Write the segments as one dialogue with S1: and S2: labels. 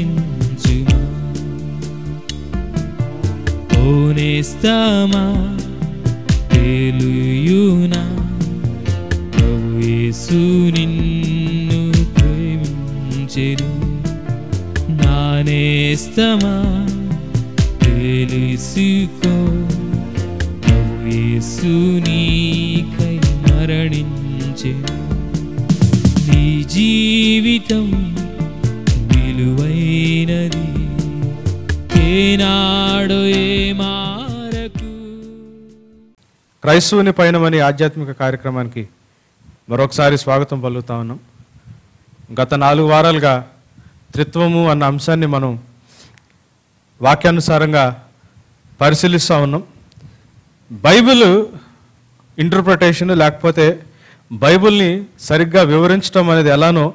S1: దర్శించుమా. ఓ నేస్తమా తెలియునా ప్రభు యేసు నిన్ను ప్రేమించెను. నా నేస్తమా తెలుసుకో ప్రభు యేసు నీకై మరణించెను. నీ జీవితం విలువైనది, ఏనాడో ఏ మారకు.
S2: క్రైస్తవుని పయనమని ఆధ్యాత్మిక కార్యక్రమానికి మరొకసారి స్వాగతం పలుకుతా ఉన్నాం. గత 4 వారాలుగా త్రిత్వము అన్న అంశాన్ని మనం వాక్యానుసారంగా పరిశీలిస్తూ ఉన్నాం. బైబిల్ ఇంటర్ప్రిటేషన్ లేకపోతే బైబిల్ని సరిగ్గా వివరించడం అనేది ఎలానో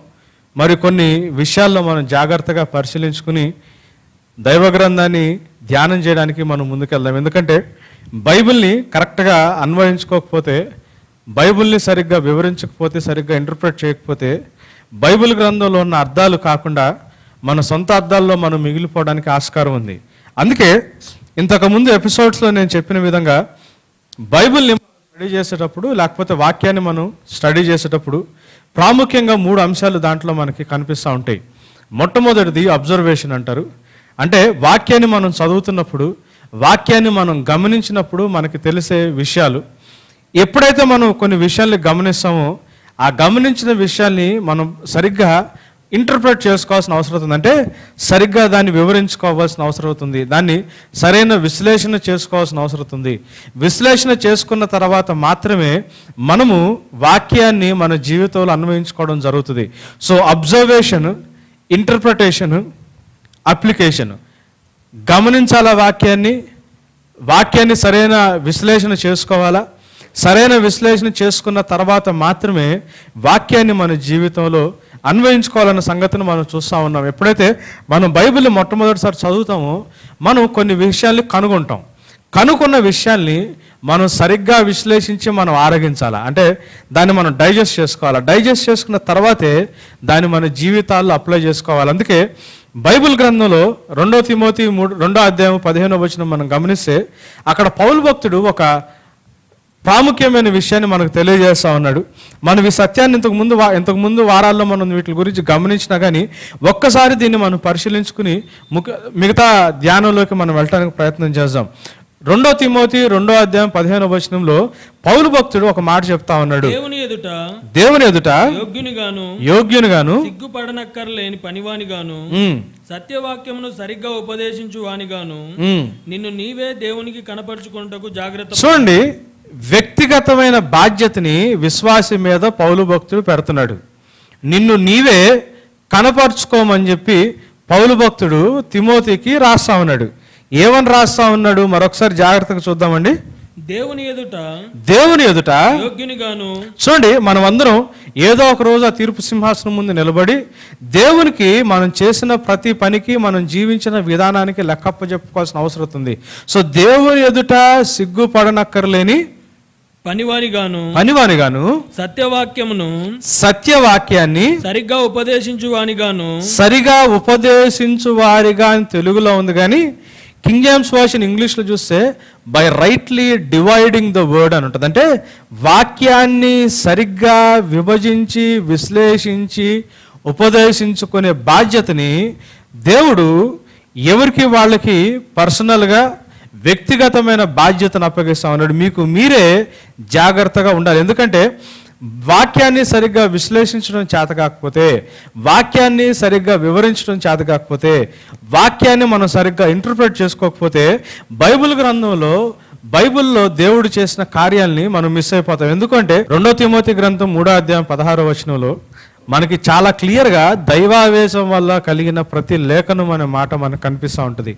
S2: మరికొన్ని విషయాల్లో మనం జాగ్రత్తగా పరిశీలించుకుని దైవ గ్రంథాన్ని ధ్యానం చేయడానికి మనం ముందుకెళ్దాం. ఎందుకంటే బైబిల్ని కరెక్ట్గా అన్వయించుకోకపోతే, బైబిల్ని సరిగ్గా వివరించకపోతే, సరిగ్గా ఇంటర్ప్రిట్ చేయకపోతే బైబిల్ గ్రంథంలో ఉన్న అర్థాలు కాకుండా మన సొంత అర్థాల్లో మనం మిగిలిపోవడానికి ఆస్కారం ఉంది. అందుకే ఇంతకుముందు ఎపిసోడ్స్లో నేను చెప్పిన విధంగా బైబిల్ని స్టడీ చేసేటప్పుడు లేకపోతే వాక్యాన్ని మనం స్టడీ చేసేటప్పుడు ప్రాముఖ్యంగా 3 అంశాలు దాంట్లో మనకి కనిపిస్తూ ఉంటాయి. మొట్టమొదటిది అబ్జర్వేషన్ అంటారు. అంటే వాక్యాన్ని మనం చదువుతున్నప్పుడు, వాక్యాన్ని మనం గమనించినప్పుడు మనకి తెలిసే విషయాలు. ఎప్పుడైతే మనం కొన్ని విషయాల్ని గమనిస్తామో ఆ గమనించిన విషయాల్ని మనం సరిగ్గా ఇంటర్ప్రిట్ చేసుకోవాల్సిన అవసరం అవుతుంది. అంటే సరిగ్గా దాన్ని వివరించుకోవాల్సిన అవసరం అవుతుంది. దాన్ని సరైన విశ్లేషణ చేసుకోవాల్సిన అవసరం అవుతుంది. విశ్లేషణ చేసుకున్న తర్వాత మాత్రమే మనము వాక్యాన్ని మన జీవితంలో అన్వయించుకోవడం జరుగుతుంది. So observation, interpretation, application. గమనించాలా వాక్యాన్ని సరైన విశ్లేషణ చేసుకోవాలా. సరైన విశ్లేషణ చేసుకున్న తర్వాత మాత్రమే వాక్యాన్ని మన జీవితంలో అన్వయించుకోవాలన్న సంగతిని మనం చూస్తూ ఉన్నాం. ఎప్పుడైతే మనం బైబిల్ని మొట్టమొదటిసారి చదువుతామో మనం కొన్ని విషయాల్ని కనుగొంటాం. కనుక్కున్న విషయాల్ని మనం సరిగ్గా విశ్లేషించి మనం ఆరగించాలా. అంటే దాన్ని మనం డైజెస్ట్ చేసుకోవాలా. డైజెస్ట్ చేసుకున్న తర్వాతే దాన్ని మన జీవితాల్లో అప్లై చేసుకోవాలి. అందుకే బైబిల్ గ్రంథంలో 2 తిమోతి 2వ అధ్యాయం 15వ వచనం మనం గమనిస్తే అక్కడ పౌలు భక్తుడు ఒక ప్రాముఖ్యమైన విషయాన్ని మనకు తెలియజేస్తూ ఉన్నాడు. మనం ఈ సత్యాన్ని ఇంతకుముందు వారాల్లో మనం వీటి గురించి గమనించినా కానీ ఒక్కసారి దీన్ని మనం పరిశీలించుకుని మిగతా ధ్యానంలోకి మనం వెళ్ళడానికి ప్రయత్నం చేద్దాం. 2 తిమోతి 2వ అధ్యాయం 15వ వచనంలో పౌలు భక్తుడు ఒక మాట చెప్తా ఉన్నాడు. దేవుని ఎదుట యోగ్యునిగాను
S1: సిగ్గుపడనక్కర్లేని పనివానిగాను సత్యవాక్యమును సరిగ్గా ఉపదేశించు వానిగాను నిన్ను నీవే దేవునికి కనపరుచుకొనుటకు జాగ్రత్త.
S2: చూడండి, వ్యక్తిగతమైన బాధ్యతని విశ్వాసి మీద పౌలు భక్తుడు పెడుతున్నాడు. నిన్ను నీవే కనపరుచుకోమని చెప్పి పౌలు భక్తుడు తిమోతికి రాస్తా ఉన్నాడు. ఏమని రాస్తా ఉన్నాడు మరొకసారి జాగ్రత్తగా చూద్దామండి.
S1: దేవుని ఎదుట యోగ్యునిగాను.
S2: చూడండి, మనం అందరం ఏదో ఒక రోజు ఆ తీర్పు సింహాసనం ముందు నిలబడి దేవునికి మనం చేసిన ప్రతి పనికి, మనం జీవించిన విధానానికి లెక్కప్ప చెప్పుకోవాల్సిన అవసరం ఉంది. సో దేవుని ఎదుట సిగ్గుపడనక్కర్లేని పనివానిగాను సత్యవాక్యాన్ని సరిగా ఉపదేశించు వారిగా అని తెలుగులో ఉంది. కానీ కింగ్ జేమ్స్ వర్షన్ ఇంగ్లీష్లో చూస్తే by rightly dividing the word అని ఉంటుంది. అంటే వాక్యాన్ని సరిగ్గా విభజించి విశ్లేషించి ఉపదేశించుకునే బాధ్యతని దేవుడు ఎవరికి వాళ్ళకి పర్సనల్గా వ్యక్తిగతమైన బాధ్యతను అప్పగిస్తా ఉన్నాడు. మీకు మీరే జాగ్రత్తగా ఉండాలి. ఎందుకంటే వాక్యాన్ని సరిగ్గా విశ్లేషించడం చేత కాకపోతే, వాక్యాన్ని సరిగ్గా వివరించడం చేత కాకపోతే, వాక్యాన్ని మనం సరిగ్గా ఇంటర్ప్రిట్ చేసుకోకపోతే బైబిల్లో దేవుడు చేసిన కార్యాలని మనం మిస్ అయిపోతాం. ఎందుకంటే 2 తిమోతి గ్రంథం 3వ అధ్యాయం 16వ వచనంలో మనకి చాలా క్లియర్గా దైవావేశం వల్ల కలిగిన ప్రతి లేఖనం అనే మాట మనకు కనిపిస్తూ ఉంటుంది.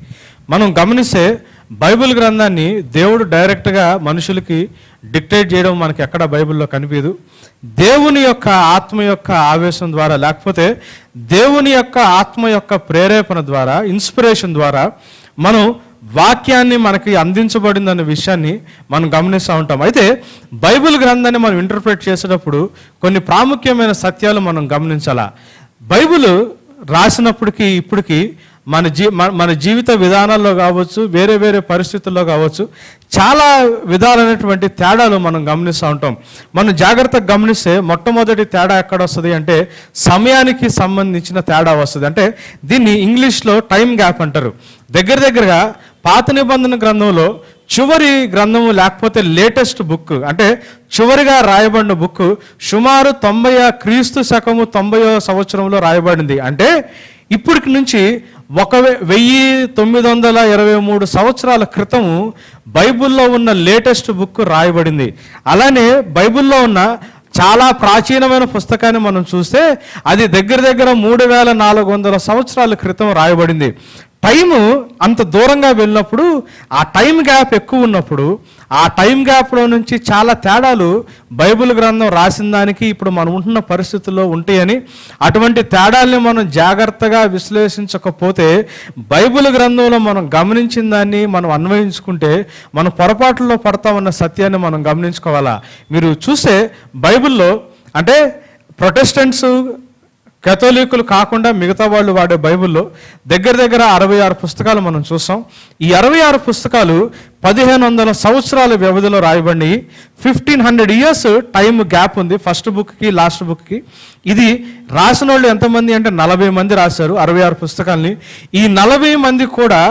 S2: మనం గమనిస్తే బైబిల్ గ్రంథాన్ని దేవుడు డైరెక్ట్గా మనుషులకి డిక్టేట్ చేయడం మనకి ఎక్కడ బైబిల్లో కనిపించదు. దేవుని యొక్క ఆత్మ యొక్క ఆవేశం ద్వారా, లేకపోతే దేవుని యొక్క ఆత్మ యొక్క ప్రేరేపణ ద్వారా, ఇన్స్పిరేషన్ ద్వారా మనం వాక్యాన్ని మనకి అందించబడిందన్న విషయాన్ని మనం గమనిస్తూ ఉంటాం. అయితే బైబిల్ గ్రంథాన్ని మనం ఇంటర్ప్రిట్ చేసేటప్పుడు కొన్ని ప్రాముఖ్యమైన సత్యాలు మనం గమనించాలా. బైబిల్ రాసినప్పటికీ ఇప్పటికీ మన జీవిత విధానాల్లో కావచ్చు, వేరే వేరే పరిస్థితుల్లో కావచ్చు, చాలా విధాలైనటువంటి తేడాలు మనం గమనిస్తూ ఉంటాం. మనం జాగ్రత్తగా గమనిస్తే మొట్టమొదటి తేడా ఎక్కడ వస్తుంది అంటే సమయానికి సంబంధించిన తేడా వస్తుంది. అంటే దీన్ని ఇంగ్లీష్లో టైం గ్యాప్ అంటారు. దగ్గరగా పాత నిబంధన గ్రంథంలో చివరి గ్రంథము లేకపోతే లేటెస్ట్ బుక్, అంటే చివరిగా రాయబడిన బుక్ సుమారు 90 శకము 90వ సంవత్సరంలో రాయబడింది. అంటే ఇప్పటికి నుంచి 1923 సంవత్సరాల క్రితము బైబిల్లో ఉన్న లేటెస్ట్ బుక్ రాయబడింది. అలానే బైబిల్లో ఉన్న చాలా ప్రాచీనమైన పుస్తకాన్ని మనం చూస్తే అది దగ్గర 3400 సంవత్సరాల క్రితం రాయబడింది. టైము అంత దూరంగా వెళ్ళినప్పుడు, ఆ టైం గ్యాప్ ఎక్కువ ఉన్నప్పుడు, ఆ టైం గ్యాప్లో నుంచి చాలా తేడాలు బైబిల్ గ్రంథం రాసిన దానికి ఇప్పుడు మనం ఉంటున్న పరిస్థితుల్లో ఉంటాయని, అటువంటి తేడాల్ని మనం జాగ్రత్తగా విశ్లేషించకపోతే బైబిల్ గ్రంథంలో మనం గమనించిన దాన్ని మనం అన్వయించుకుంటే మనం పొరపాట్లలో పడతామన్న సత్యాన్ని మనం గమనించుకోవాలా. మీరు చూస్తే బైబిల్లో అంటే ప్రొటెస్టెంట్స్, కేథోలికులు కాకుండా మిగతా వాళ్ళు వాడే బైబిల్లో దగ్గర 66 పుస్తకాలు మనం చూస్తాం. ఈ 66 పుస్తకాలు 1500 సంవత్సరాల వ్యవధిలో రాయబడి 1500 ఇయర్స్ టైం గ్యాప్ ఉంది ఫస్ట్ బుక్కి లాస్ట్ బుక్కి. ఇది రాసిన వాళ్ళు ఎంతమంది అంటే 40 మంది రాశారు 66 పుస్తకాలని. ఈ 40 మంది కూడా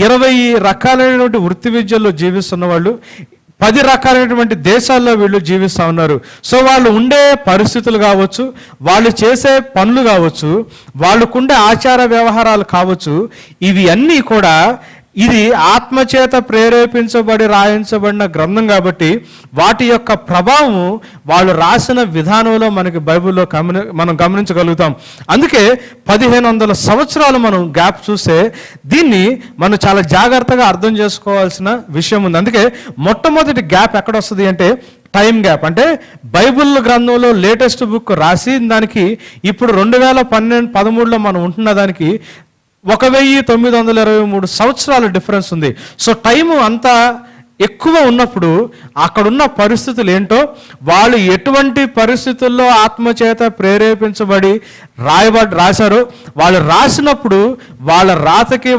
S2: 20 రకాలైనటువంటి వృత్తి విద్యల్లో జీవిస్తున్న వాళ్ళు, 10 రకాలైనటువంటి దేశాల్లో వీళ్ళు జీవిస్తూ ఉన్నారు. సో వాళ్ళు ఉండే పరిస్థితులు కావచ్చు, వాళ్ళు చేసే పనులు కావచ్చు, వాళ్ళకుండే ఆచార వ్యవహారాలు కావచ్చు, ఇవి అన్నీ కూడా ఇది ఆత్మచేత ప్రేరేపించబడి రాయించబడిన గ్రంథం కాబట్టి వాటి యొక్క ప్రభావం వాళ్ళు రాసిన విధానంలో మనకి బైబిల్లో మనం గమనించగలుగుతాం. అందుకే 1500 సంవత్సరాలు మనం గ్యాప్ చూస్తే దీన్ని మనం చాలా జాగ్రత్తగా అర్థం చేసుకోవాల్సిన విషయం ఉంది. అందుకే మొట్టమొదటి గ్యాప్ ఎక్కడ వస్తుంది అంటే టైం గ్యాప్. అంటే బైబిల్ గ్రంథంలో లేటెస్ట్ బుక్ రాసి దానికి ఇప్పుడు 2013లో మనం ఉంటున్న దానికి 1923 సంవత్సరాల డిఫరెన్స్ ఉంది. సో టైము అంతా ఎక్కువ ఉన్నప్పుడు అక్కడున్న పరిస్థితులు ఏంటో, వాళ్ళు ఎటువంటి పరిస్థితుల్లో ఆత్మచేత ప్రేరేపించబడి రాశారో, వాళ్ళు రాసినప్పుడు వాళ్ళ రాతకి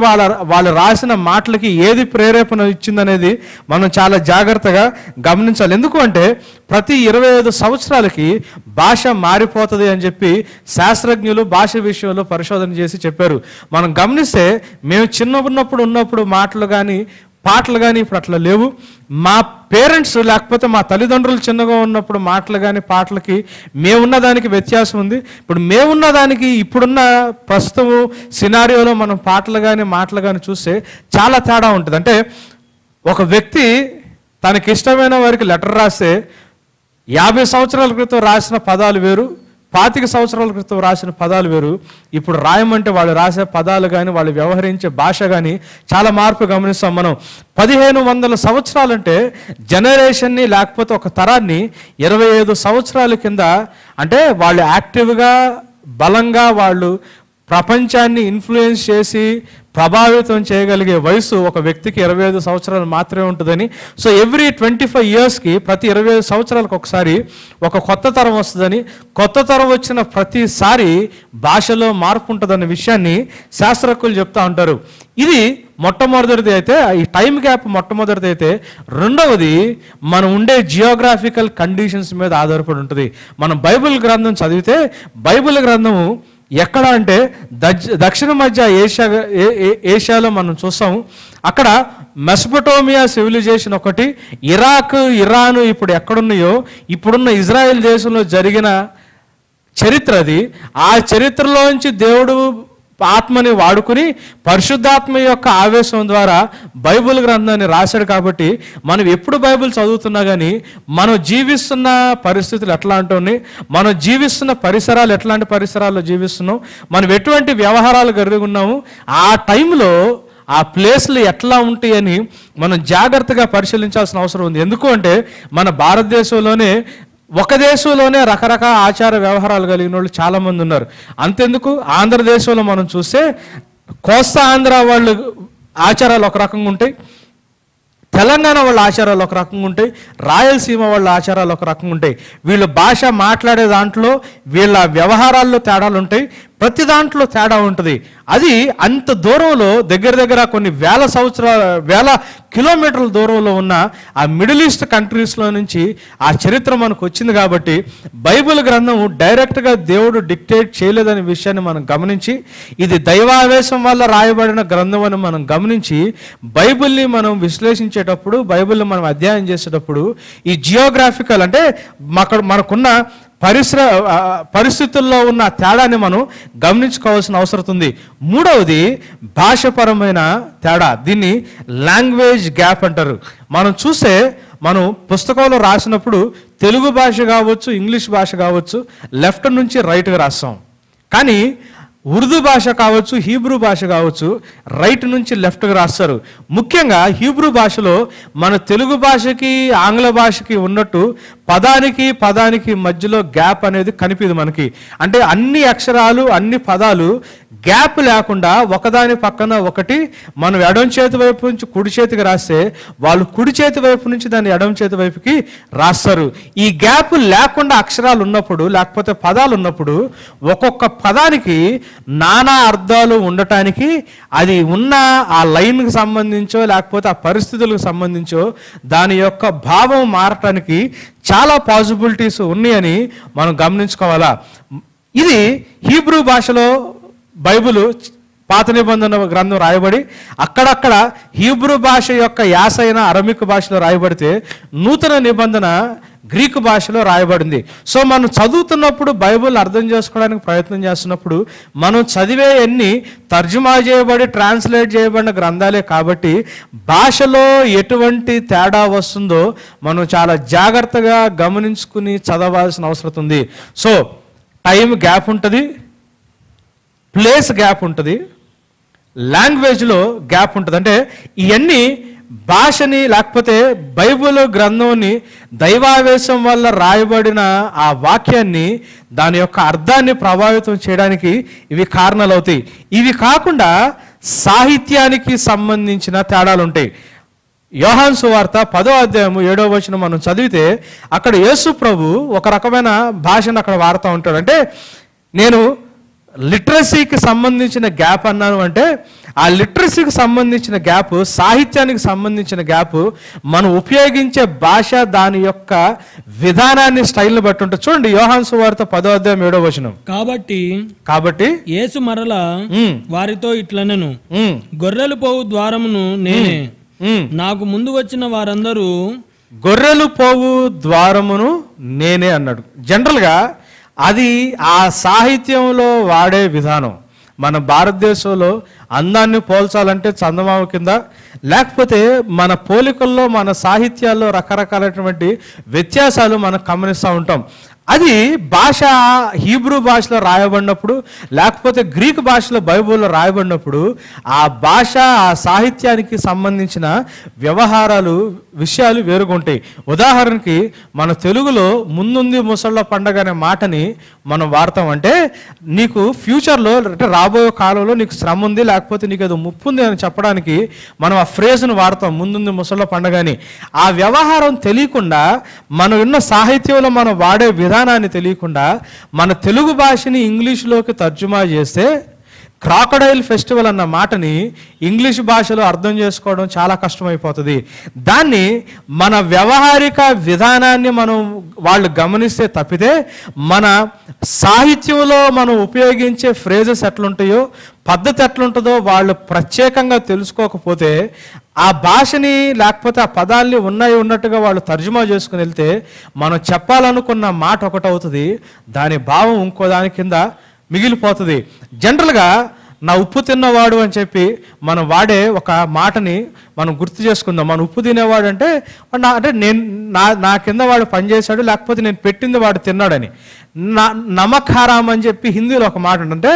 S2: వాళ్ళు రాసిన మాటలకి ఏది ప్రేరేపణ ఇచ్చిందనేది మనం చాలా జాగ్రత్తగా గమనించాలి. ఎందుకు అంటే ప్రతి 25 సంవత్సరాలకి భాష మారిపోతుంది అని చెప్పి శాస్త్రజ్ఞులు భాష విషయంలో పరిశోధన చేసి చెప్పారు. మనం గమనిస్తే మేము ఉన్నప్పుడు మాటలు కానీ పాటలు కానీ ఇప్పుడు అట్లా లేవు. మా పేరెంట్స్ లేకపోతే మా తల్లిదండ్రులు చిన్నగా ఉన్నప్పుడు మాటలు కానీ పాటలకి మేమున్న దానికి వ్యత్యాసం ఉంది. ఇప్పుడు మేమున్న దానికి ఇప్పుడున్న ప్రస్తుతం సినారియోలో మనం పాటలు కానీ మాటలు కానీ చూస్తే చాలా తేడా ఉంటుంది. అంటే ఒక వ్యక్తి తనకి ఇష్టమైన వారికి లెటర్ రాస్తే 50 సంవత్సరాల క్రితం రాసిన పదాలు వేరు, 25 సంవత్సరాల క్రితం రాసిన పదాలు వేరు. ఇప్పుడు రాయమంటే వాళ్ళు రాసే పదాలు కానీ వాళ్ళు వ్యవహరించే భాష కానీ చాలా మార్పు గమనిస్తాం మనం. 1500 సంవత్సరాలంటే జనరేషన్ని లేకపోతే ఒక తరాన్ని 25 సంవత్సరాల కింద, అంటే వాళ్ళు యాక్టివ్గా బలంగా వాళ్ళు ప్రపంచాన్ని ఇన్ఫ్లుయెన్స్ చేసి ప్రభావితం చేయగలిగే వయసు ఒక వ్యక్తికి 25 సంవత్సరాలు మాత్రమే ఉంటుందని. సో ఎవ్రీ 25 ఇయర్స్కి ప్రతి 25 సంవత్సరాలకు ఒకసారి ఒక కొత్త తరం వస్తుందని, కొత్త తరం వచ్చిన ప్రతిసారి భాషలో మార్పు ఉంటుందన్న విషయాన్ని శాస్త్రజ్ఞులు చెప్తూ ఉంటారు. ఇది మొట్టమొదటిది అయితే, ఈ టైం గ్యాప్ మొట్టమొదటిది అయితే, రెండవది మనం ఉండే జియోగ్రాఫికల్ కండిషన్స్ మీద ఆధారపడి ఉంటుంది. మనం బైబిల్ గ్రంథం చదివితే బైబిల్ గ్రంథము ఎక్కడ అంటే దక్షిణ మధ్య ఏషియాలో మనం చూస్తాము. అక్కడ మెసొపొటేమియా సివిలైజేషన్ ఒకటి, ఇరాక్, ఇరాన్ ఇప్పుడు ఎక్కడున్నాయో ఇప్పుడున్న ఇజ్రాయెల్ దేశంలో జరిగిన చరిత్ర అది. ఆ చరిత్రలోంచి దేవుడు ఆత్మని వాడుకుని పరిశుద్ధాత్మ యొక్క ఆవేశం ద్వారా బైబిల్ గ్రంథాన్ని రాశాడు. కాబట్టి మనం ఎప్పుడు బైబిల్ చదువుతున్నా కానీ మనం జీవిస్తున్న పరిస్థితులు ఎట్లా ఉంటుంది, మనం జీవిస్తున్న పరిసరాలు ఎట్లాంటి పరిసరాల్లో జీవిస్తున్నాం, మనం ఎటువంటి వ్యవహారాలు కలిగి ఉన్నాము, ఆ టైంలో ఆ ప్లేస్లు ఎట్లా ఉంటాయని మనం జాగ్రత్తగా పరిశీలించాల్సిన అవసరం ఉంది. ఎందుకు అంటే మన భారతదేశంలోనే ఒక దేశంలోనే రకరకాల ఆచార వ్యవహారాలు కలిగిన వాళ్ళు చాలామంది ఉన్నారు. అంతెందుకు ఆంధ్రదేశంలో మనం చూస్తే కోస్తా ఆంధ్ర వాళ్ళు ఆచారాలు ఒక రకంగా ఉంటాయి, తెలంగాణ వాళ్ళ ఆచారాలు ఒక రకంగా ఉంటాయి, రాయలసీమ వాళ్ళ ఆచారాలు ఒక రకంగా ఉంటాయి. వీళ్ళ భాష మాట్లాడే దాంట్లో వీళ్ళ వ్యవహారాల్లో తేడాలు ఉంటాయి. ప్రతి దాంట్లో తేడా ఉంటుంది. అది అంత దూరంలో దగ్గర కొన్ని వేల కిలోమీటర్ల దూరంలో ఉన్న ఆ మిడిల్ ఈస్ట్ కంట్రీస్లో నుంచి ఆ చరిత్ర మనకు వచ్చింది. కాబట్టి బైబిల్ గ్రంథం డైరెక్ట్గా దేవుడు డిక్టేట్ చేయలేదనే విషయాన్ని మనం గమనించి, ఇది దైవావేశం వల్ల రాయబడిన గ్రంథం అని మనం గమనించి, బైబిల్ని మనం విశ్లేషించేటప్పుడు, బైబిల్ని మనం అధ్యయనం చేసేటప్పుడు ఈ జియోగ్రాఫికల్ అంటే మనకున్న పరిస్థితుల్లో ఉన్న తేడాన్ని మనం గమనించుకోవాల్సిన అవసరం ఉంది. మూడవది భాషపరమైన తేడా. దీన్ని లాంగ్వేజ్ గ్యాప్ అంటారు. మనం పుస్తకంలో రాసినప్పుడు తెలుగు భాష కావచ్చు, ఇంగ్లీష్ భాష కావచ్చు, లెఫ్ట్ నుంచి రైట్గా రాస్తాం. కానీ ఉర్దూ భాష కావచ్చు, హీబ్రూ భాష కావచ్చు, రైట్ నుంచి లెఫ్ట్గా రాస్తారు. ముఖ్యంగా హీబ్రూ భాషలో మన తెలుగు భాషకి ఆంగ్ల భాషకి ఉన్నట్టు పదానికి మధ్యలో గ్యాప్ అనేది కనిపిదు మనకి. అంటే అన్ని అక్షరాలు, అన్ని పదాలు గ్యాప్ లేకుండా ఒకదాని పక్కన ఒకటి మనం ఎడమ చేతి వైపు నుంచి కుడి చేతికి రాస్తే, వాళ్ళు కుడి చేతి వైపు నుంచి దాన్ని ఎడమ చేతి వైపుకి రాస్తారు. ఈ గ్యాప్ లేకుండా అక్షరాలు ఉన్నప్పుడు, లేకపోతే పదాలు ఉన్నప్పుడు, ఒక్కొక్క పదానికి నానా అర్థాలు ఉండటానికి అది ఉన్న ఆ లైన్కి సంబంధించో లేకపోతే ఆ పరిస్థితులకు సంబంధించో దాని యొక్క భావం మారటానికి చాలా పాసిబిలిటీస్ ఉన్నాయని మనం గమనించుకోవాలా. ఇది హీబ్రూ భాషలో బైబిల్ పాత నిబంధన గ్రంథం రాయబడి అక్కడక్కడ హీబ్రూ భాష యొక్క యాస అయిన అరమిక్ భాషలో రాయబడితే, నూతన నిబంధన గ్రీకు భాషలో రాయబడింది. సో మనం చదువుతున్నప్పుడు, బైబిల్ అర్థం చేసుకోవడానికి ప్రయత్నం చేస్తున్నప్పుడు, మనం చదివే అన్ని తర్జుమా చేయబడి ట్రాన్స్లేట్ చేయబడిన గ్రంథాలే కాబట్టి భాషలో ఎటువంటి తేడా వస్తుందో మనం చాలా జాగ్రత్తగా గమనించుకుని చదవాల్సిన అవసరం ఉంది. సో టైం గ్యాప్ ఉంటుంది, ప్లేస్ గ్యాప్ ఉంటుంది, లాంగ్వేజ్లో గ్యాప్ ఉంటుంది. అంటే ఇవన్నీ భాషని లేకపోతే బైబిల్ గ్రంథంని దైవావేశం వల్ల రాయబడిన ఆ వాక్యాన్ని, దాని యొక్క అర్థాన్ని ప్రభావితం చేయడానికి ఇవి కారణాలు అవుతాయి. ఇవి కాకుండా సాహిత్యానికి సంబంధించిన తేడాలు ఉంటాయి. యోహాను సువార్త 10వ అధ్యాయం 7వ వచనం మనం చదివితే అక్కడ యేసు ప్రభు ఒక రకమైన భాషను అక్కడ వాడుతూ ఉంటాడు. అంటే నేను లిటరసీకి సంబంధించిన గ్యాప్ అన్నాను అంటే, ఆ లిటరసీకి సంబంధించిన గ్యాప్, సాహిత్యానికి సంబంధించిన గ్యాప్, మనం ఉపయోగించే భాష దాని యొక్క విధానాన్ని, స్టైల్ని బట్టి ఉంటుంది. చూడండి యోహాను సువార్త 10వ అధ్యాయం 7వ వచనం. కాబట్టి
S1: యేసు మరలా వారితో ఇట్లనెను, గొర్రెలు పోవు ద్వారమును నేనే, నాకు ముందు వచ్చిన వారందరూ
S2: గొర్రెలు పోవు ద్వారమును నేనే అన్నాడు. జనరల్గా అది ఆ సాహిత్యంలో వాడే విధానం. మన భారతదేశంలో అందాన్ని పోల్చాలంటే చందమామ కింద, లేకపోతే మన పోలికల్లో, మన సాహిత్యాల్లో రకరకాలైనటువంటి వ్యత్యాసాలు మనం గమనిస్తూ ఉంటాం. అది భాష హీబ్రూ భాషలో రాయబడినప్పుడు, లేకపోతే గ్రీకు భాషలో బైబిల్లో రాయబడినప్పుడు, ఆ భాష, ఆ సాహిత్యానికి సంబంధించిన వ్యవహారాలు, విషయాలు వేరుగా ఉంటాయి. ఉదాహరణకి మన తెలుగులో ముందుంది ముసళ్ళ పండగ అనే మాటని మనం వాడతాం. అంటే నీకు ఫ్యూచర్లో, అంటే రాబోయే కాలంలో నీకు శ్రమ ఉంది, లేకపోతే నీకు ఏదో ముప్పు ఉంది అని చెప్పడానికి మనం ఆ ఫ్రేజ్ను వాడతాం, ముందుంది ముసళ్ళ పండగ అని. ఆ వ్యవహారం తెలియకుండా, మనం ఉన్న సాహిత్యంలో మనం వాడే విధానాన్ని తెలియకుండా మన తెలుగు భాషని ఇంగ్లీష్లోకి తర్జుమా చేస్తే, క్రాకడైల్ ఫెస్టివల్ అన్న మాటని ఇంగ్లీష్ భాషలో అర్థం చేసుకోవడం చాలా కష్టమైపోతుంది. దాన్ని మన వ్యవహారిక విధానాన్ని వాళ్ళు గమనిస్తే తప్పితే, మన సాహిత్యంలో మనం ఉపయోగించే ఫ్రేజెస్ ఎట్లుంటాయో, పద్ధతి ఎట్లుంటుందో వాళ్ళు ప్రత్యేకంగా తెలుసుకోకపోతే, ఆ భాషని లేకపోతే ఆ పదాల్ని ఉన్నట్టుగా వాళ్ళు తర్జుమా చేసుకుని వెళ్తే, మనం చెప్పాలనుకున్న మాట ఒకటవుతుంది, దాని భావం ఇంకో దాని కింద మిగిలిపోతుంది. జనరల్గా నా ఉప్పు తిన్నవాడు అని చెప్పి మనం వాడే ఒక మాటని మనం గుర్తు చేసుకుందాం. మన ఉప్పు తినేవాడు అంటే నా కింద వాడు పనిచేశాడు, లేకపోతే నేను పెట్టింది వాడు తిన్నాడని. నమక్ హరామ్ అని చెప్పి హిందీలో ఒక మాట అంటే,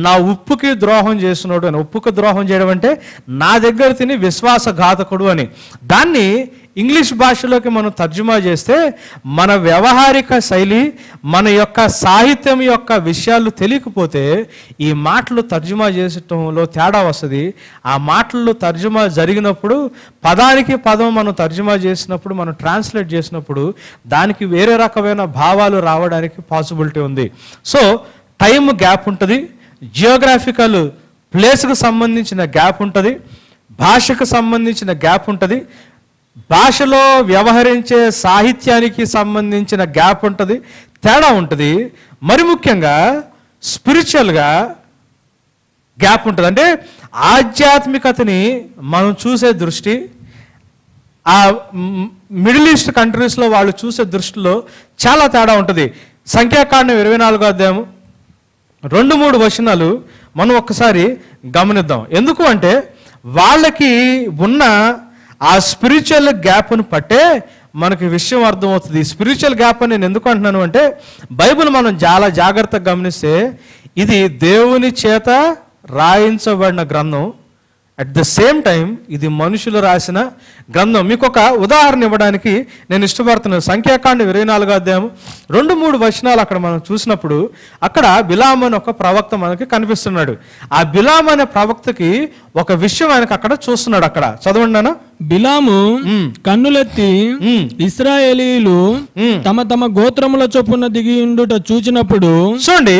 S2: నా ఉప్పుకి ద్రోహం చేస్తున్నాడు అని. ఉప్పుకి ద్రోహం చేయడం అంటే నా దగ్గర తిని విశ్వాసఘాతకుడు అని. దాన్ని ఇంగ్లీష్ భాషలోకి మనం తర్జుమా చేస్తే, మన వ్యవహారిక శైలి, మన యొక్క సాహిత్యం యొక్క విషయాలు తెలియకపోతే ఈ మాటలు తర్జుమా చేసటంలో తేడా వస్తుంది. ఆ మాటలు తర్జుమా జరిగినప్పుడు, పదానికి పదం మనం తర్జుమా చేసినప్పుడు, మనం ట్రాన్స్లేట్ చేసినప్పుడు దానికి వేరే రకమైన భావాలు రావడానికి పాసిబిలిటీ ఉంది. సో టైం గ్యాప్ ఉంటుంది, జియోగ్రాఫికల్ ప్లేస్కు సంబంధించిన గ్యాప్ ఉంటుంది, భాషకు సంబంధించిన గ్యాప్ ఉంటుంది, భాషలో వ్యవహరించే సాహిత్యానికి సంబంధించిన గ్యాప్ ఉంటుంది, తేడా ఉంటుంది. మరి ముఖ్యంగా స్పిరిచువల్గా గ్యాప్ ఉంటుంది. అంటే ఆధ్యాత్మికతని మనం చూసే దృష్టి ఆ మిడిల్ ఈస్ట్ కంట్రీస్లో వాళ్ళు చూసే దృష్టిలో చాలా తేడా ఉంటుంది. సంఖ్యాకాండం 24వ అధ్యాయం 2-3 వచనాలు మనం ఒక్కసారి గమనిద్దాం. ఎందుకు అంటే వాళ్ళకి ఉన్న ఆ స్పిరిచువల్ గ్యాప్ను పట్టే మనకి విషయం అర్థమవుతుంది. స్పిరిచువల్ గ్యాప్ అని నేను ఎందుకు అంటున్నాను అంటే బైబిల్ మనం చాలా జాగ్రత్తగా గమనిస్తే ఇది దేవుని చేత రాయించబడిన గ్రంథం, అట్ ద సేమ్ టైం ఇది మనుషులు రాసిన గ్రంథం. మీకు ఒక ఉదాహరణ ఇవ్వడానికి నేను ఇష్టపడుతున్నాను. సంఖ్యాకాండం 24వ అధ్యాయం 2-3 వచనాలు అక్కడ మనం చూసినప్పుడు అక్కడ బిలాము అని ఒక ప్రవక్త మనకి కనిపిస్తున్నాడు. ఆ బిలాము అనే ప్రవక్తకి ఒక విషయం ఆయనకు అక్కడ చూస్తున్నాడు. అక్కడ చదవండి నాన్న.
S1: బిలాము కన్నులెత్తి ఇశ్రాయేలీయులు తమ తమ గోత్రముల చొప్పున దిగియుండుట చూచినప్పుడు,
S2: చూడండి,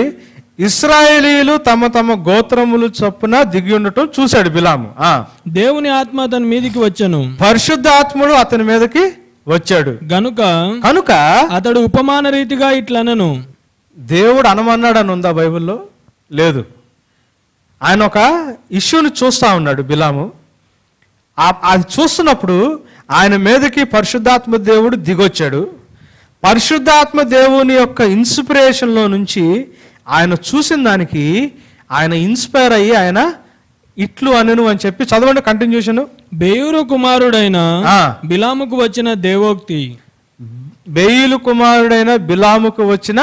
S2: ఇశ్రాయేలీయులు తమ తమ గోత్రములు చొప్పున దిగి ఉండటం చూశాడు బిలాము.
S1: దేవుని ఆత్మ అతని మీదికి వచ్చెను,
S2: పరిశుద్ధ ఆత్ముడు అతని మీదకి వచ్చాడు కనుక
S1: అతడు ఉపమాన రీతిగా ఇట్లనను.
S2: దేవుడు అనమన్నాడని ఉందా బైబిల్లో? లేదు. ఆయన ఒక ఇష్యూని చూస్తా ఉన్నాడు బిలాము. అది చూస్తున్నప్పుడు ఆయన మీదకి పరిశుద్ధాత్మ దేవుడు దిగొచ్చాడు. పరిశుద్ధాత్మ దేవుని యొక్క ఇన్స్పిరేషన్లో నుంచి ఆయన చూసిన దానికి ఆయన ఇన్స్పైర్ అయ్యి ఆయన ఇట్లు అనను అని చెప్పి చదవండి కంటిన్యూషన్.
S1: బెయోరు కుమారుడైన బిలాముకు వచ్చిన దేవోక్తి.
S2: బెయోరు కుమారుడైన బిలాముకు వచ్చిన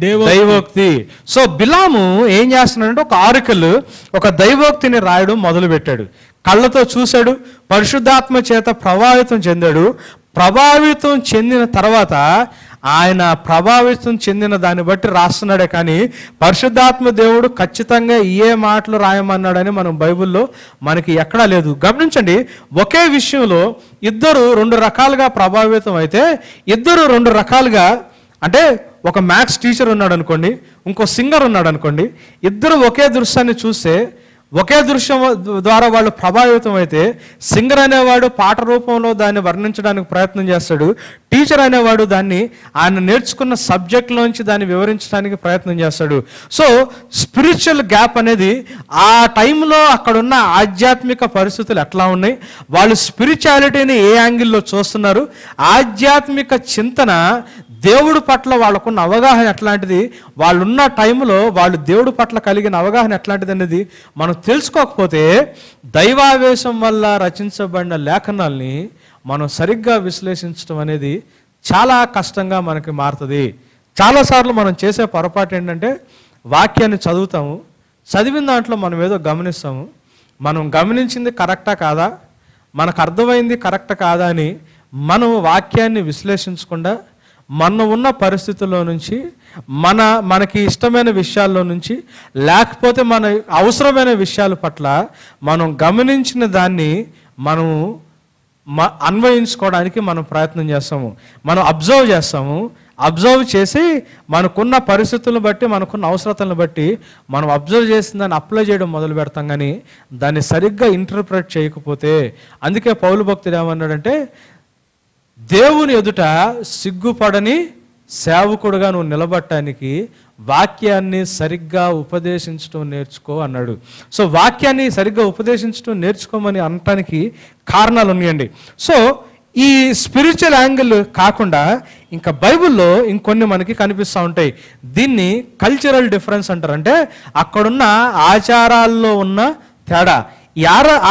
S2: దైవోక్తి. సో బిలాము ఏం చేస్తున్నాడంటే ఒక ఆరికల్, ఒక దైవోక్తిని రాయడం మొదలు పెట్టాడు. కళ్ళతో చూశాడు, పరిశుద్ధాత్మ చేత ప్రభావితం చెందాడు. ప్రభావితం చెందిన తర్వాత ఆయన ప్రభావితం చెందిన దాన్ని బట్టి రాస్తున్నాడే కానీ పరిశుద్ధాత్మ దేవుడు ఖచ్చితంగా ఏ మాటలు రాయమన్నాడని మనం బైబిల్లో మనకి ఎక్కడా లేదు. గమనించండి, ఒకే విషయంలో ఇద్దరు 2 రకాలుగా ప్రభావితం అయితే ఇద్దరు 2 రకాలుగా, అంటే ఒక మ్యాథ్స్ టీచర్ ఉన్నాడు అనుకోండి, ఇంకో సింగర్ ఉన్నాడు అనుకోండి, ఇద్దరు ఒకే దృశ్యాన్ని చూస్తే ఒకే దృశ్యం ద్వారా వాళ్ళు ప్రభావితం అయితే సింగర్ అనేవాడు పాట రూపంలో దాన్ని వర్ణించడానికి ప్రయత్నం చేస్తాడు, టీచర్ అనేవాడు దాన్ని ఆయన నేర్చుకున్న సబ్జెక్ట్లోంచి దాన్ని వివరించడానికి ప్రయత్నం చేస్తాడు. సో స్పిరిచువల్ గ్యాప్ అనేది ఆ టైంలో అక్కడున్న ఆధ్యాత్మిక పరిస్థితులు ఎట్లా ఉన్నాయి, వాళ్ళు స్పిరిచువాలిటీని ఏ యాంగిల్లో చూస్తున్నారు, ఆధ్యాత్మిక చింతన దేవుడి పట్ల వాళ్ళకున్న అవగాహన ఎట్లాంటిది, వాళ్ళున్న టైంలో వాళ్ళు దేవుడి పట్ల కలిగిన అవగాహన ఎట్లాంటిది అనేది మనం తెలుసుకోకపోతే దైవావేశం వల్ల రచించబడిన లేఖనాల్ని మనం సరిగ్గా విశ్లేషించడం అనేది చాలా కష్టంగా మనకి మారుతుంది. చాలాసార్లు మనం చేసే పొరపాటు ఏంటంటే వాక్యాన్ని చదువుతాము, చదివిన దాంట్లో మనం ఏదో గమనిస్తాము, మనం గమనించింది కరెక్టా కాదా, మనకు అర్థమైంది కరెక్టా కాదా అని మనం వాక్యాన్ని విశ్లేషించకుండా మన ఉన్న పరిస్థితుల్లో నుంచి మనకి ఇష్టమైన విషయాల్లో నుంచి లేకపోతే మన అవసరమైన విషయాల పట్ల మనం గమనించిన దాన్ని మనం అన్వయించుకోవడానికి మనం ప్రయత్నం చేస్తాము. మనం అబ్జర్వ్ చేస్తాము, అబ్జర్వ్ చేసి మనకున్న పరిస్థితులను బట్టి మనకున్న అవసరతలను బట్టి మనం అబ్జర్వ్ చేసిన దాన్ని అప్లై చేయడం మొదలు పెడతాం. కానీ దాన్ని సరిగ్గా ఇంటర్ప్రెట్ చేయకపోతే, అందుకే పౌలు భక్తుడు ఏమన్నాడంటే దేవుని ఎదుట సిగ్గుపడని సేవకుడుగా నువ్వు నిలబడటానికి వాక్యాన్ని సరిగ్గా ఉపదేశించడం నేర్చుకో అన్నాడు. సో వాక్యాన్ని సరిగ్గా ఉపదేశించడం నేర్చుకోమని అనటానికి కారణాలు ఉన్నాయండి. సో ఈ స్పిరిచువల్ యాంగిల్ కాకుండా ఇంకా బైబిల్లో ఇంకొన్ని మనకి కనిపిస్తూ ఉంటాయి. దీన్ని కల్చరల్ డిఫరెన్స్ అంటారు. అంటే అక్కడున్న ఆచారాల్లో ఉన్న తేడా. ఈ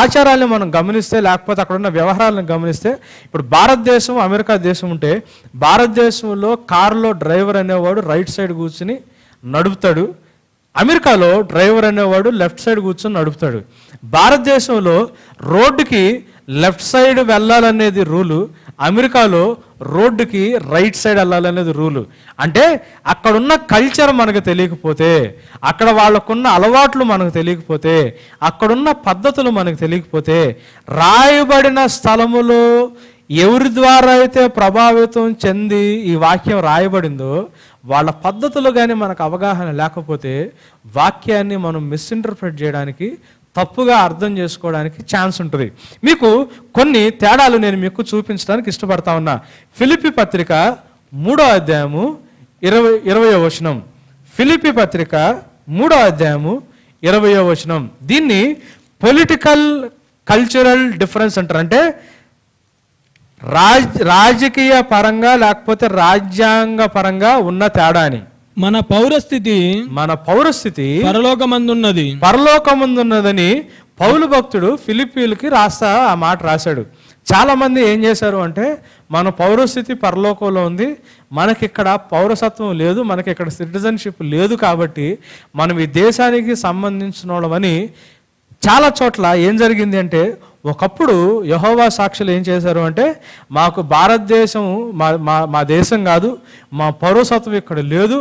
S2: ఆచారాలను మనం గమనిస్తే, లేకపోతే అక్కడ ఉన్న వ్యవహారాలను గమనిస్తే, ఇప్పుడు భారతదేశం అమెరికా దేశం ఉంటే భారతదేశంలో కారులో డ్రైవర్ అనేవాడు రైట్ సైడ్ కూర్చుని నడుపుతాడు, అమెరికాలో డ్రైవర్ అనేవాడు లెఫ్ట్ సైడ్ కూర్చొని నడుపుతాడు. భారతదేశంలో రోడ్డుకి లెఫ్ట్ సైడ్ వెళ్ళాలనేది రూలు, అమెరికాలో రోడ్డుకి రైట్ సైడ్ వెళ్ళాలనేది రూలు. అంటే అక్కడున్న కల్చర్ మనకు తెలియకపోతే, అక్కడ వాళ్ళకున్న అలవాట్లు మనకు తెలియకపోతే, అక్కడున్న పద్ధతులు మనకు తెలియకపోతే, రాయబడిన స్థలములో ఎవరి ద్వారా అయితే ప్రభావితం చెంది ఈ వాక్యం రాయబడిందో వాళ్ళ పద్ధతులు కానీ మనకు అవగాహన లేకపోతే వాక్యాన్ని మనం మిస్ఇంటర్ప్రిట్ చేయడానికి, తప్పుగా అర్థం చేసుకోవడానికి ఛాన్స్ ఉంటుంది. మీకు కొన్ని తేడాలు నేను మీకు చూపించడానికి ఇష్టపడతా ఉన్నా. ఫిలిప్పీ పత్రిక 3వ అధ్యాయము 20వ వచనం. ఫిలిప్పీ పత్రిక 3వ అధ్యాయము 20వ వచనం. దీన్ని పొలిటికల్ కల్చరల్ డిఫరెన్స్ అంటారు. అంటే రాజకీయ పరంగా లేకపోతే రాజ్యాంగ పరంగా ఉన్న తేడా అని.
S1: మన పౌరస్థితి
S2: పరలోకమందున్నదని పౌలు భక్తుడు ఫిలిప్పీలకి రాస్తా ఆ మాట రాశాడు. చాలా మంది ఏం చేశారు అంటే, మన పౌరస్థితి పరలోకంలో ఉంది, మనకిక్కడ పౌరసత్వం లేదు, మనకి ఇక్కడ సిటిజన్షిప్ లేదు, కాబట్టి మనం ఈ దేశానికి సంబంధించిన వాళ్ళమని. చాలా చోట్ల ఏం జరిగింది అంటే, ఒకప్పుడు యెహోవా సాక్షులు ఏం చేశారు అంటే, మాకు భారతదేశం మా దేశం కాదు, మా పౌరసత్వం ఇక్కడ లేదు,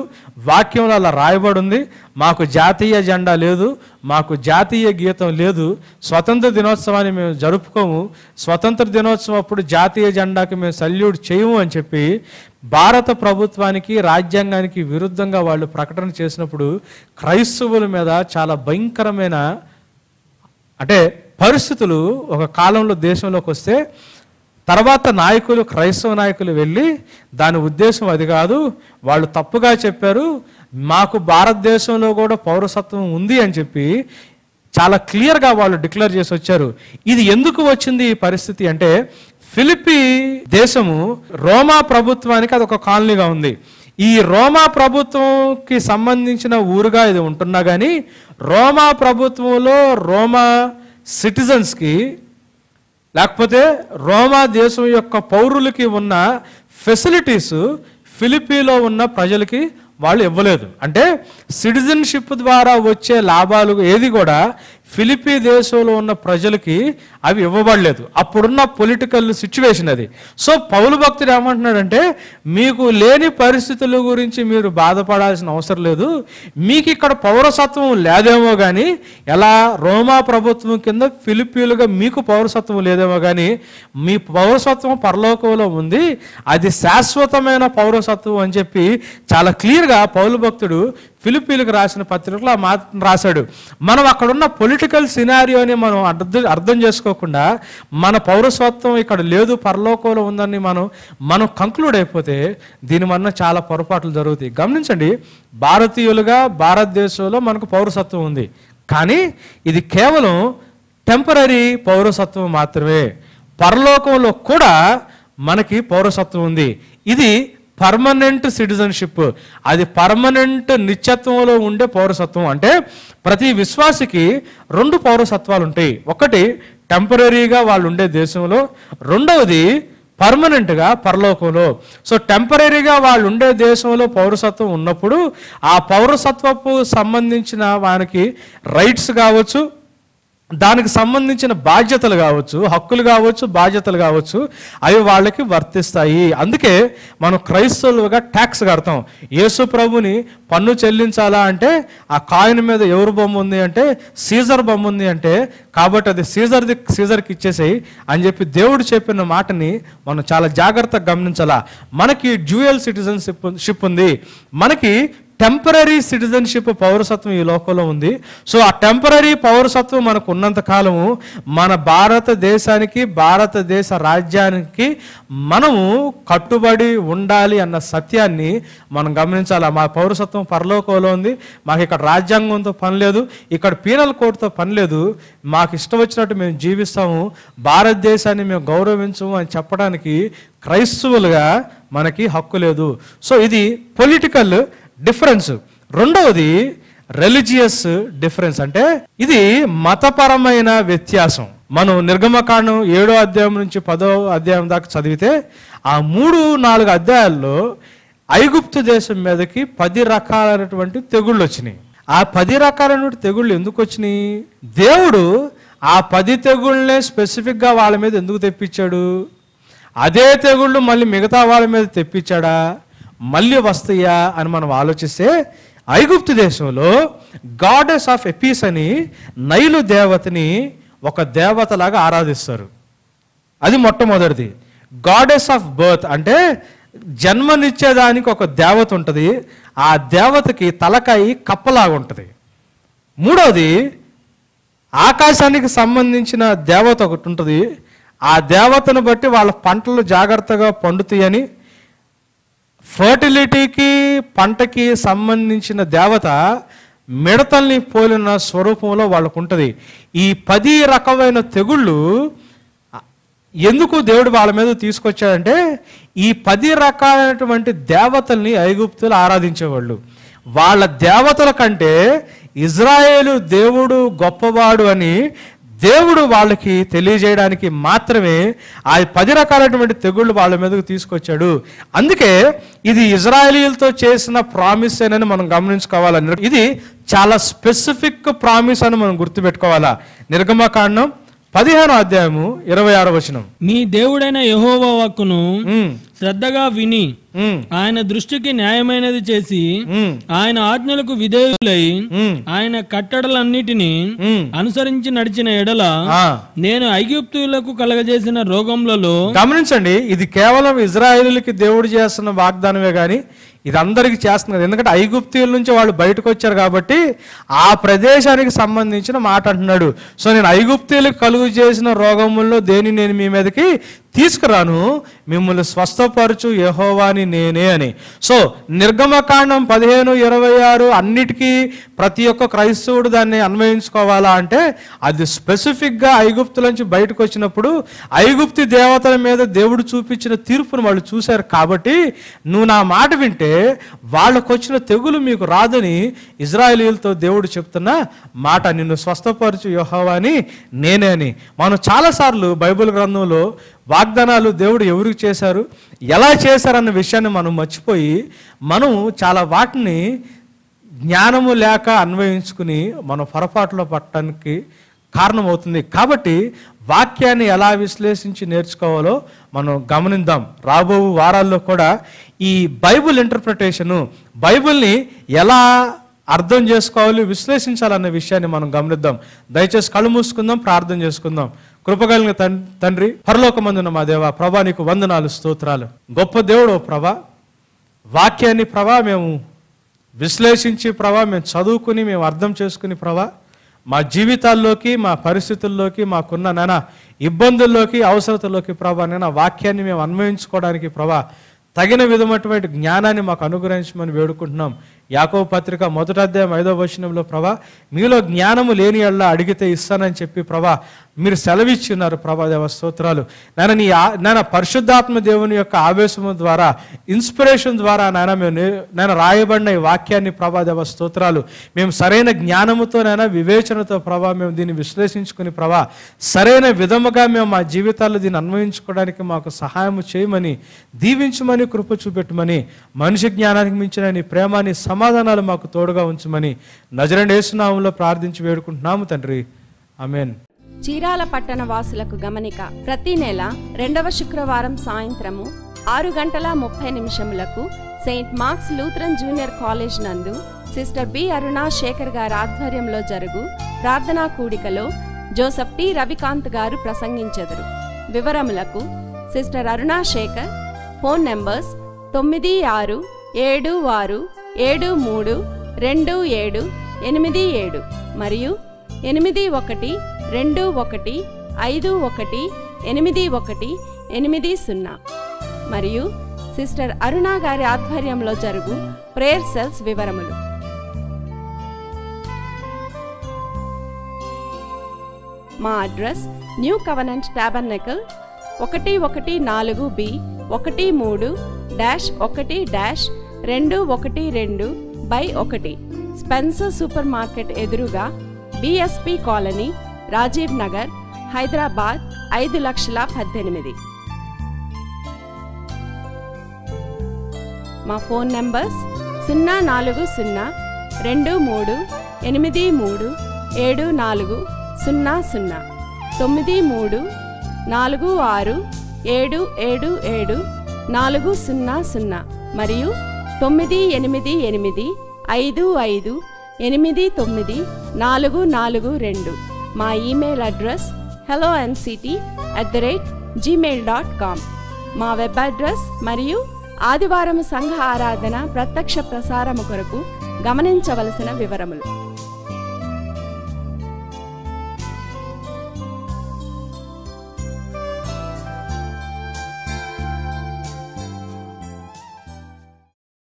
S2: వాక్యంలో అలా రాయబడి ఉంది, మాకు జాతీయ జెండా లేదు, మాకు జాతీయ గీతం లేదు, స్వతంత్ర దినోత్సవాన్ని మేము జరుపుకోము, స్వతంత్ర దినోత్సవం అప్పుడు జాతీయ జెండాకి మేము సల్యూట్ చేయము అని చెప్పి భారత ప్రభుత్వానికి, రాజ్యాంగానికి విరుద్ధంగా వాళ్ళు ప్రకటన చేసినప్పుడు క్రైస్తవుల మీద చాలా భయంకరమైన అంటే పరిస్థితులు ఒక కాలంలో దేశంలోకి వస్తే, తర్వాత నాయకులు, క్రైస్తవ నాయకులు వెళ్ళి దాని ఉద్దేశం అది కాదు, వాళ్ళు తప్పుగా చెప్పారు, మాకు భారతదేశంలో కూడా పౌరసత్వం ఉంది అని చెప్పి చాలా క్లియర్గా వాళ్ళు డిక్లేర్ చేసి వచ్చారు. ఇది ఎందుకు వచ్చింది ఈ పరిస్థితి అంటే, ఫిలిప్పీ దేశము రోమా ప్రభుత్వానికి అది ఒక కాలనీగా ఉంది. ఈ రోమా ప్రభుత్వంకి సంబంధించిన ఊరుగా ఇది ఉంటున్నా కానీ, రోమా ప్రభుత్వంలో రోమా సిటిజన్స్కి లేకపోతే రోమా దేశం యొక్క పౌరులకి ఉన్న ఫెసిలిటీస్ ఫిలిప్పీలో ఉన్న ప్రజలకి వాళ్ళు ఇవ్వలేదు. అంటే సిటిజన్షిప్ ద్వారా వచ్చే లాభాలు ఏది కూడా ఫిలిప్పీ దేశంలో ఉన్న ప్రజలకి అవి ఇవ్వబడలేదు. అప్పుడున్న పొలిటికల్ సిచ్యువేషన్ అది. సో పౌలు భక్తుడు ఏమంటున్నాడంటే, మీకు లేని పరిస్థితుల గురించి మీరు బాధపడాల్సిన అవసరం లేదు, మీకు ఇక్కడ పౌరసత్వం లేదేమో కానీ, ఎలా రోమా ప్రభుత్వం కింద ఫిలిప్పీలుగా మీకు పౌరసత్వం లేదేమో కానీ మీ పౌరసత్వం పరలోకంలో ఉంది, అది శాశ్వతమైన పౌరసత్వం అని చెప్పి చాలా క్లియర్గా పౌలు భక్తుడు ఫిలిప్పీలకు రాసిన పత్రికలో ఆ మాట రాశాడు. మనం అక్కడున్న పొలిటికల్ సినారియోని మనం అర్థం చేసుకోకుండా మన పౌరసత్వం ఇక్కడ లేదు, పరలోకంలో ఉందని మనం కంక్లూడ్ అయిపోతే దీని వలన చాలా పొరపాట్లు జరుగుతాయి. గమనించండి, భారతీయులుగా భారతదేశంలో మనకు పౌరసత్వం ఉంది, కానీ ఇది కేవలం టెంపరరీ పౌరసత్వం మాత్రమే. పరలోకంలో కూడా మనకి పౌరసత్వం ఉంది. ఇది పర్మనెంట్ సిటిజన్షిప్, అది పర్మనెంట్ నిత్యత్వంలో ఉండే పౌరసత్వం. అంటే ప్రతి విశ్వాసికి 2 పౌరసత్వాలు ఉంటాయి. ఒకటి టెంపరీగా వాళ్ళు ఉండే దేశంలో, రెండవది పర్మనెంట్గా పరలోకంలో. సో టెంపరీగా వాళ్ళు ఉండే దేశంలో పౌరసత్వం ఉన్నప్పుడు ఆ పౌరసత్వపు సంబంధించిన వానికి రైట్స్ కావచ్చు, దానికి సంబంధించిన బాధ్యతలు కావచ్చు, హక్కులు కావచ్చు, బాధ్యతలు కావచ్చు, అవి వాళ్ళకి వర్తిస్తాయి. అందుకే మనం క్రైస్తవులుగా ట్యాక్స్ కడతాం. యేసు ప్రభుని పన్ను చెల్లించాలా అంటే ఆ కాయిన్ మీద ఎవరు బొమ్మ ఉంది అంటే సీజర్ బొమ్మ ఉంది అంటే, కాబట్టి అది సీజర్కి ఇచ్చేసేయి అని చెప్పి దేవుడు చెప్పిన మాటని మనం చాలా జాగ్రత్తగా గమనించాలా. మనకి డ్యూయల్ సిటిజన్షిప్ ఉంది, మనకి టెంపరరీ సిటిజన్షిప్ పౌరసత్వం ఈ లోకంలో ఉంది. సో ఆ టెంపరరీ పౌరసత్వం మనకు ఉన్నంత కాలము మన భారతదేశానికి, భారతదేశ రాజ్యానికి మనము కట్టుబడి ఉండాలి అన్న సత్యాన్ని మనం గమనించాలి. మా పౌరసత్వం పరలోకంలో ఉంది, మాకు ఇక్కడ రాజ్యాంగంతో పని లేదు, ఇక్కడ పీనల్ కోడ్తో పని లేదు, మాకు ఇష్టం వచ్చినట్టు మేము జీవిస్తాము, భారతదేశాన్ని మేము గౌరవించము అని చెప్పడానికి క్రైస్తవులుగా మనకి హక్కు లేదు. సో ఇది పొలిటికల్ డిఫరెన్స్. రెండవది రిలీజియస్ డిఫరెన్స్, అంటే ఇది మతపరమైన వ్యత్యాసం. మనం నిర్గమకాండం 7వ అధ్యాయం నుంచి 10వ అధ్యాయం దాకా చదివితే ఆ 3-4 అధ్యాయాల్లో ఐగుప్తు దేశం మీదకి 10 రకాలైనటువంటి తెగుళ్ళు వచ్చినాయి. ఆ 10 రకాలైనటువంటి తెగుళ్ళు ఎందుకు వచ్చినాయి? దేవుడు ఆ 10 తెగుళ్ళనే స్పెసిఫిక్గా వాళ్ళ మీద ఎందుకు తెప్పించాడు? అదే తెగుళ్ళు మళ్ళీ మిగతా వాళ్ళ మీద తెప్పించాడా, మళ్ళీ వస్తాయా అని మనం ఆలోచిస్తే, ఐగుప్తు దేశంలో గాడెస్ ఆఫ్ ఎపీస్ అని నైలు దేవతని ఒక దేవతలాగా ఆరాధిస్తారు. అది మొట్టమొదటిది. గాడెస్ ఆఫ్ బర్త్ అంటే జన్మనిచ్చేదానికి ఒక దేవత ఉంటుంది. ఆ దేవతకి తలకాయి కప్పలాగా ఉంటుంది. మూడవది ఆకాశానికి సంబంధించిన దేవత ఒకటి ఉంటుంది. ఆ దేవతను బట్టి వాళ్ళ పంటలు జాగ్రత్తగా పండుతాయని, ఫర్టిలిటీకి పంటకి సంబంధించిన దేవత మిడతల్ని పోలిన స్వరూపంలో వాళ్ళకు ఉంటుంది. ఈ 10 రకమైన తెగుళ్ళు ఎందుకు దేవుడు వాళ్ళ మీద తీసుకొచ్చాడంటే, ఈ 10 రకాలైనటువంటి దేవతల్ని ఐగుప్తులు ఆరాధించేవాళ్ళు. వాళ్ళ దేవతల కంటే ఇజ్రాయేలు దేవుడు గొప్పవాడు అని దేవుడు వాళ్ళకి తెలియజేయడానికి మాత్రమే ఆ 10 రకాలైనటువంటి తెగుళ్ళు వాళ్ళ మీదకు తీసుకొచ్చాడు. అందుకే ఇది ఇజ్రాయేలీలతో చేసిన ప్రామిస్ అని మనం గమనించుకోవాలి. ఇది చాలా స్పెసిఫిక్ ప్రామిస్ అని మనం గుర్తుపెట్టుకోవాలా. నిర్గమకాండం 15వ అధ్యాయము 26వ వచనం.
S1: మీ దేవుడైన యెహోవా వాక్కును శ్రద్ధగా విని ఆయన దృష్టికి న్యాయమైనది చేసి ఆయన ఆజ్ఞలకు విధేయులై ఆయన కట్టడలన్నిటినీ అనుసరించి నడిచిన ఎడల నేను ఐగుప్తులకు కలగజేసిన రోగములలో.
S2: గమనించండి, ఇది కేవలం ఇజ్రాయేలులకి దేవుడు చేస్తున్న వాగ్దానమే కానీ ఇది అందరికీ చేస్తున్నారు. ఎందుకంటే ఐగుప్తీయుల నుంచి వాళ్ళు బయటకు వచ్చారు కాబట్టి ఆ ప్రదేశానికి సంబంధించిన మాట అంటున్నాడు. సో నేను ఐగుప్తీయులకు కలుగు చేసిన రోగముల్లో దేని నేను మీ మీదకి తీసుకురాను, మిమ్మల్ని స్వస్థపరచు యెహోవాని నేనే అని. సో నిర్గమకాండం 15, 26 అన్నిటికీ ప్రతి ఒక్క క్రైస్తవుడు దాన్ని అన్వయించుకోవాలా అంటే అది స్పెసిఫిక్గా ఐగుప్తుల నుంచి బయటకు వచ్చినప్పుడు ఐగుప్తి దేవతల మీద దేవుడు చూపించిన తీర్పును వాళ్ళు చూశారు కాబట్టి నువ్వు నా మాట వింటే వాళ్ళకు వచ్చిన తెగులు మీకు రాదని ఇజ్రాయేలీలతో దేవుడు చెప్తున్న మాట, నిన్ను స్వస్థపరచు యెహోవాని నేనే అని. మనం చాలాసార్లు బైబిల్ గ్రంథంలో వాగ్దానాలు దేవుడు ఎవరికి చేశారు, ఎలా చేశారన్న విషయాన్ని మనం మర్చిపోయి మనం చాలా వాటిని జ్ఞానము లేక అన్వయించుకుని మనం పొరపాటులో పట్టడానికి కారణమవుతుంది. కాబట్టి వాక్యాన్ని ఎలా విశ్లేషించి నేర్చుకోవాలో మనం గమనిద్దాం. రాబో వారాల్లో కూడా ఈ బైబిల్ ఇంటర్ప్రిటేషను, బైబిల్ని ఎలా అర్థం చేసుకోవాలి, విశ్లేషించాలన్న విషయాన్ని మనం గమనిద్దాం. దయచేసి కళ్ళు మూసుకుందాం, ప్రార్థన చేసుకుందాం. కృపగలిగిన తండ్రి, పరలోకమందున్న మా దేవా, ప్రభా నీకు వందనాలు, స్తోత్రాలు. గొప్ప దేవుడు ప్రభా, వాక్యాన్ని ప్రభా మేము విశ్లేషించి ప్రభా మేము చదువుకుని మేము అర్థం చేసుకుని ప్రభా మా జీవితాల్లోకి, మా పరిస్థితుల్లోకి, మాకున్న నానా ఇబ్బందుల్లోకి, అవసరతల్లోకి ప్రభా నేను వాక్యాన్ని మేము అన్వయించుకోవడానికి ప్రభా తగిన విధమైనటువంటి జ్ఞానాన్ని మాకు అనుగ్రహించమని వేడుకుంటున్నాం. యాకోబు పత్రిక 1వ అధ్యాయం 5వ వచనంలో ప్రభా మీలో జ్ఞానము లేని యెడల అడిగితే ఇస్తానని చెప్పి ప్రభా మీరు సెలవిచ్చి ఉన్నారు. ప్రభా దేవ స్తోత్రాలు. నాయన పరిశుద్ధాత్మ దేవుని యొక్క ఆవేశము ద్వారా, ఇన్స్పిరేషన్ ద్వారా నాయన రాయబడిన ఈ వాక్యాన్ని ప్రభా దేవ స్తోత్రాలు మేము సరైన జ్ఞానముతో వివేచనతో ప్రభా మేము దీన్ని విశ్లేషించుకుని ప్రభా సరైన విధముగా మేము మా జీవితాల్లో దీన్ని అన్వయించుకోవడానికి మాకు సహాయం చేయమని, దీవించమని, కృప చూపెట్టమని, మనిషి జ్ఞానానికి మించిన నీ ప్రేమాన్ని సమాధానాలు మాకు తోడుగా ఉంచమని నజరేయుడైన యేసు నామములో ప్రార్థించి వేడుకుంటున్నాము తండ్రి, ఆమేన్.
S3: చీరాల పట్టణ వాసులకు గమనిక. ప్రతి నెల 2వ శుక్రవారం సాయంత్రము 6:30 saint Mark's Lutheran junior college నందు సిస్టర్ బి అరుణా శేఖర్ గారి ఆధ్వర్యంలో జరుగు ప్రార్థనా కూడికలో జోసెఫ్ టి రవికాంత్ గారు ప్రసంగించెదరు. వివరములకు sister Aruna Shekhar, phone numbers 9667372787 మరియు 8121518180 మరియు సిస్టర్ అరుణా గారి ఆధ్వర్యంలో జరుగు ప్రేయర్ సెల్స్ వివరములు. మా address new covenant tabernacle 114B 13-1-212/1 Spencer super market ఎదురుగా, బిఎస్పి కాలనీ, రాజీవ్ నగర్, హైదరాబాద్ 5,18,000. మా ఫోన్ నంబర్స్ 04023837400 9346777400 మరియు 9885589442. మా ఈమెయిల్ అడ్రస్ helloNCT@gmail.com. మా వెబ్ అడ్రస్ మరియు ఆదివారం సంఘ ఆరాధన ప్రత్యక్ష ప్రసారము కొరకు గమనించవలసిన వివరములు.